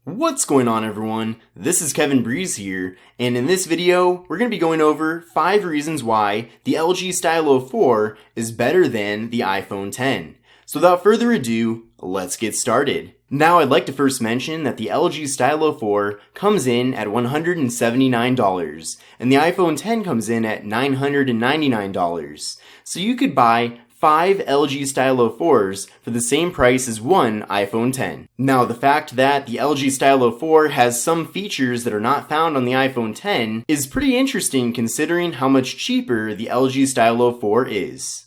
What's going on, everyone? This is Kevin Breeze here, and in this video, we're going to be going over 5 reasons why the LG Stylo 4 is better than the iPhone X. So without further ado, let's get started. Now I'd like to first mention that the LG Stylo 4 comes in at $179, and the iPhone X comes in at $999. So you could buy 5 LG Stylo 4s for the same price as one iPhone X. Now, the fact that the LG Stylo 4 has some features that are not found on the iPhone X is pretty interesting considering how much cheaper the LG Stylo 4 is.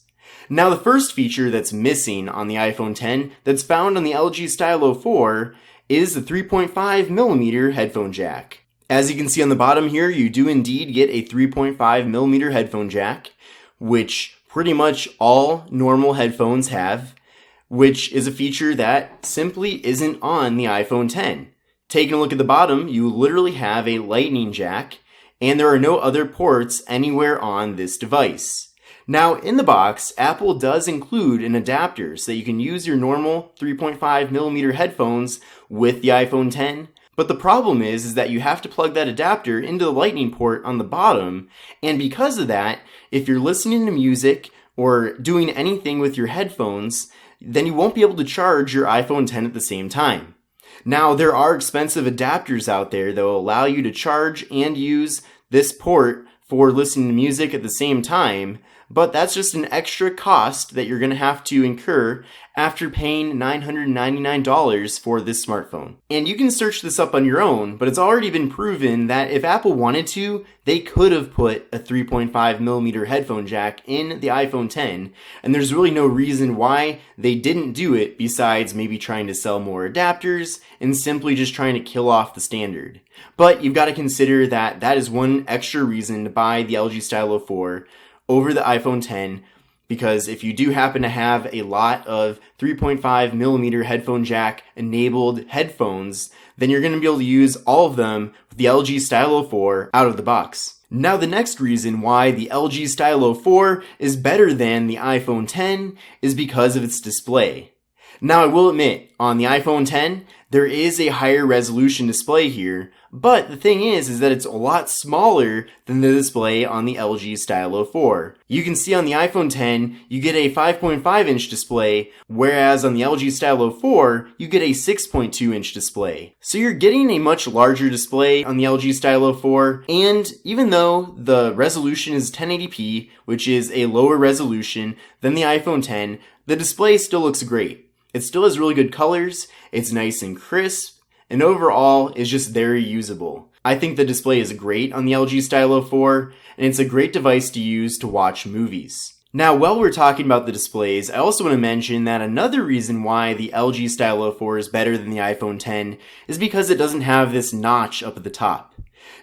Now, the first feature that's missing on the iPhone X that's found on the LG Stylo 4 is the 3.5mm headphone jack. As you can see on the bottom here, you do indeed get a 3.5mm headphone jack, which pretty much all normal headphones have, which is a feature that simply isn't on the iPhone X. Taking a look at the bottom, you literally have a lightning jack, and there are no other ports anywhere on this device. Now, in the box, Apple does include an adapter so that you can use your normal 3.5mm headphones with the iPhone X, but the problem is that you have to plug that adapter into the lightning port on the bottom, and because of that, if you're listening to music or doing anything with your headphones, then you won't be able to charge your iPhone X at the same time. Now, there are expensive adapters out there that will allow you to charge and use this port for listening to music at the same time, but that's just an extra cost that you're going to have to incur after paying $999 for this smartphone. And you can search this up on your own, but it's already been proven that if Apple wanted to, they could have put a 3.5mm headphone jack in the iPhone X, and there's really no reason why they didn't do it besides maybe trying to sell more adapters and simply just trying to kill off the standard. But you've got to consider that that is one extra reason to buy the LG Stylo 4 over the iPhone X, because if you do happen to have a lot of 3.5mm headphone jack enabled headphones, then you're going to be able to use all of them with the LG Stylo 4 out of the box. Now, the next reason why the LG Stylo 4 is better than the iPhone X is because of its display. Now, I will admit, on the iPhone X, there is a higher resolution display here, but the thing is that it's a lot smaller than the display on the LG Stylo 4. You can see on the iPhone X, you get a 5.5-inch display, whereas on the LG Stylo 4, you get a 6.2-inch display. So you're getting a much larger display on the LG Stylo 4, and even though the resolution is 1080p, which is a lower resolution than the iPhone X, the display still looks great. It still has really good colors, it's nice and crisp, and overall is just very usable. I think the display is great on the LG Stylo 4, and it's a great device to use to watch movies. Now, while we're talking about the displays, I also want to mention that another reason why the LG Stylo 4 is better than the iPhone X is because it doesn't have this notch up at the top.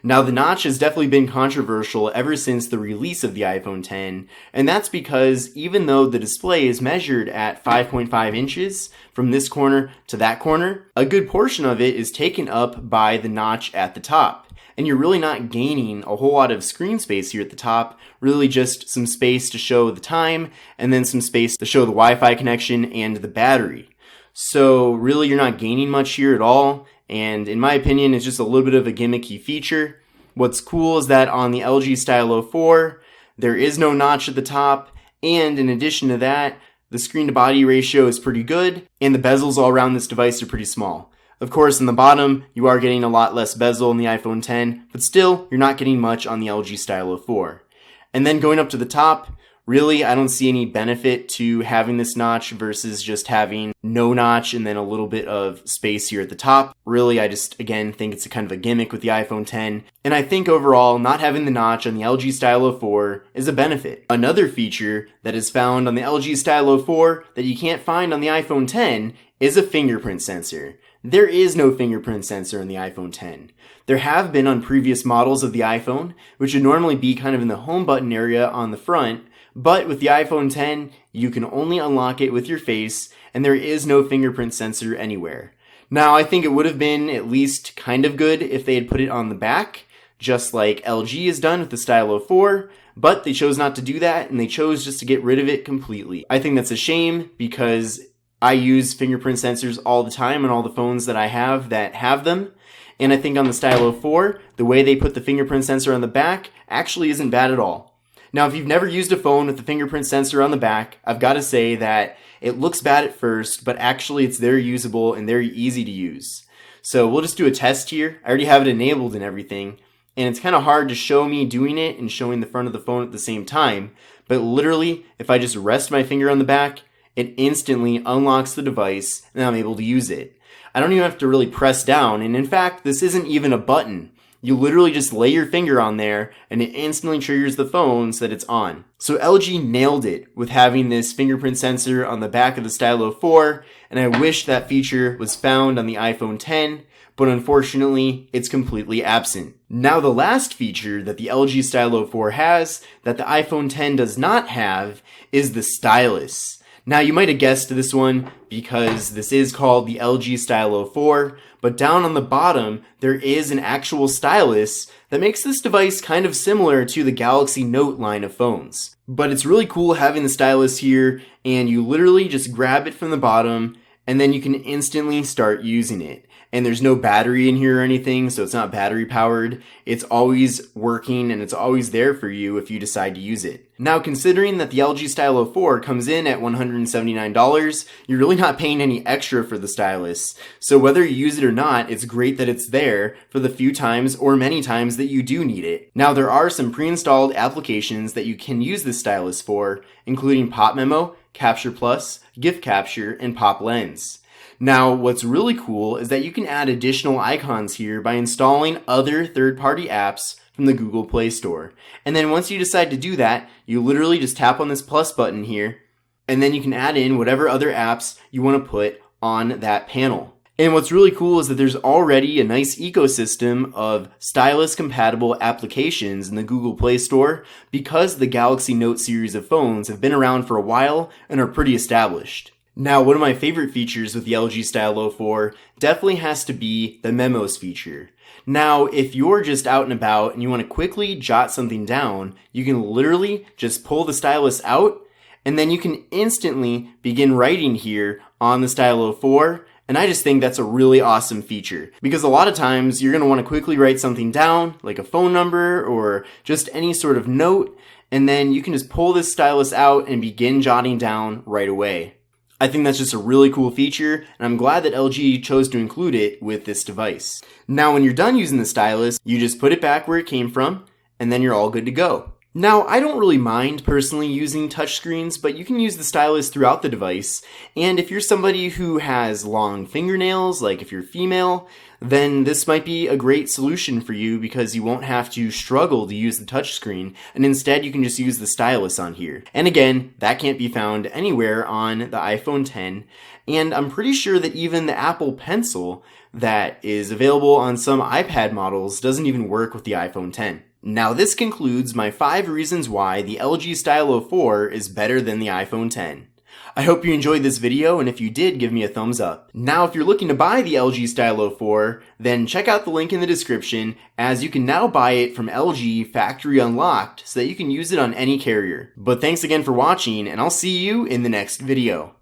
Now, the notch has definitely been controversial ever since the release of the iPhone X, and that's because even though the display is measured at 5.5 inches from this corner to that corner, a good portion of it is taken up by the notch at the top. And you're really not gaining a whole lot of screen space here at the top, really just some space to show the time, and then some space to show the Wi-Fi connection and the battery. So really you're not gaining much here at all, and in my opinion, it's just a little bit of a gimmicky feature. What's cool is that on the LG Stylo 4, there is no notch at the top, and in addition to that, the screen-to-body ratio is pretty good, and the bezels all around this device are pretty small. Of course, in the bottom, you are getting a lot less bezel in the iPhone X, but still, you're not getting much on the LG Stylo 4. And then going up to the top, really, I don't see any benefit to having this notch versus just having no notch and then a little bit of space here at the top. Really, I just, again, think it's a kind of a gimmick with the iPhone X. And I think overall, not having the notch on the LG Stylo 4 is a benefit. Another feature that is found on the LG Stylo 4 that you can't find on the iPhone X is a fingerprint sensor. There is no fingerprint sensor in the iPhone X. There have been on previous models of the iPhone, which would normally be kind of in the home button area on the front, but with the iPhone X, you can only unlock it with your face, and there is no fingerprint sensor anywhere. Now, I think it would have been at least kind of good if they had put it on the back, just like LG has done with the Stylo 4, but they chose not to do that, and they chose just to get rid of it completely. I think that's a shame, because I use fingerprint sensors all the time on all the phones that I have that have them. And I think on the Stylo 4, the way they put the fingerprint sensor on the back actually isn't bad at all. Now, if you've never used a phone with the fingerprint sensor on the back, I've got to say that it looks bad at first, but actually it's very usable and very easy to use. So we'll just do a test here. I already have it enabled and everything, and it's kind of hard to show me doing it and showing the front of the phone at the same time, but literally, if I just rest my finger on the back, it instantly unlocks the device and I'm able to use it. I don't even have to really press down, and in fact, this isn't even a button. You literally just lay your finger on there and it instantly triggers the phone so that it's on. So LG nailed it with having this fingerprint sensor on the back of the Stylo 4, and I wish that feature was found on the iPhone 10, but unfortunately, it's completely absent. Now, the last feature that the LG Stylo 4 has that the iPhone 10 does not have is the Stylus. Now, you might have guessed this one because this is called the LG Stylo 4, but down on the bottom, there is an actual stylus that makes this device kind of similar to the Galaxy Note line of phones. But it's really cool having the stylus here, and you literally just grab it from the bottom, and then you can instantly start using it. And there's no battery in here or anything, so it's not battery powered. It's always working and it's always there for you if you decide to use it. Now, considering that the LG Stylo 4 comes in at $179, you're really not paying any extra for the stylus. So whether you use it or not, it's great that it's there for the few times or many times that you do need it. Now, there are some pre-installed applications that you can use the stylus for, including Pop Memo, Capture Plus, Gift Capture, and Pop Lens. Now, what's really cool is that you can add additional icons here by installing other third-party apps from the Google Play Store. And then once you decide to do that, you literally just tap on this plus button here, and then you can add in whatever other apps you want to put on that panel. And what's really cool is that there's already a nice ecosystem of stylus-compatible applications in the Google Play Store because the Galaxy Note series of phones have been around for a while and are pretty established. Now, one of my favorite features with the LG Stylo 4 definitely has to be the Memos feature. Now, if you're just out and about and you want to quickly jot something down, you can literally just pull the stylus out, and then you can instantly begin writing here on the Stylo 4. And I just think that's a really awesome feature because a lot of times you're going to want to quickly write something down, like a phone number or just any sort of note, and then you can just pull this stylus out and begin jotting down right away. I think that's just a really cool feature, and I'm glad that LG chose to include it with this device. Now, when you're done using the stylus, you just put it back where it came from, and then you're all good to go. Now, I don't really mind personally using touchscreens, but you can use the stylus throughout the device, and if you're somebody who has long fingernails, like if you're female, then this might be a great solution for you because you won't have to struggle to use the touchscreen, and instead you can just use the stylus on here. And again, that can't be found anywhere on the iPhone 10, and I'm pretty sure that even the Apple Pencil that is available on some iPad models doesn't even work with the iPhone 10. Now, this concludes my 5 reasons why the LG Stylo 4 is better than the iPhone 10. I hope you enjoyed this video, and if you did, give me a thumbs up. Now, if you're looking to buy the LG Stylo 4, then check out the link in the description, as you can now buy it from LG Factory Unlocked so that you can use it on any carrier. But thanks again for watching, and I'll see you in the next video.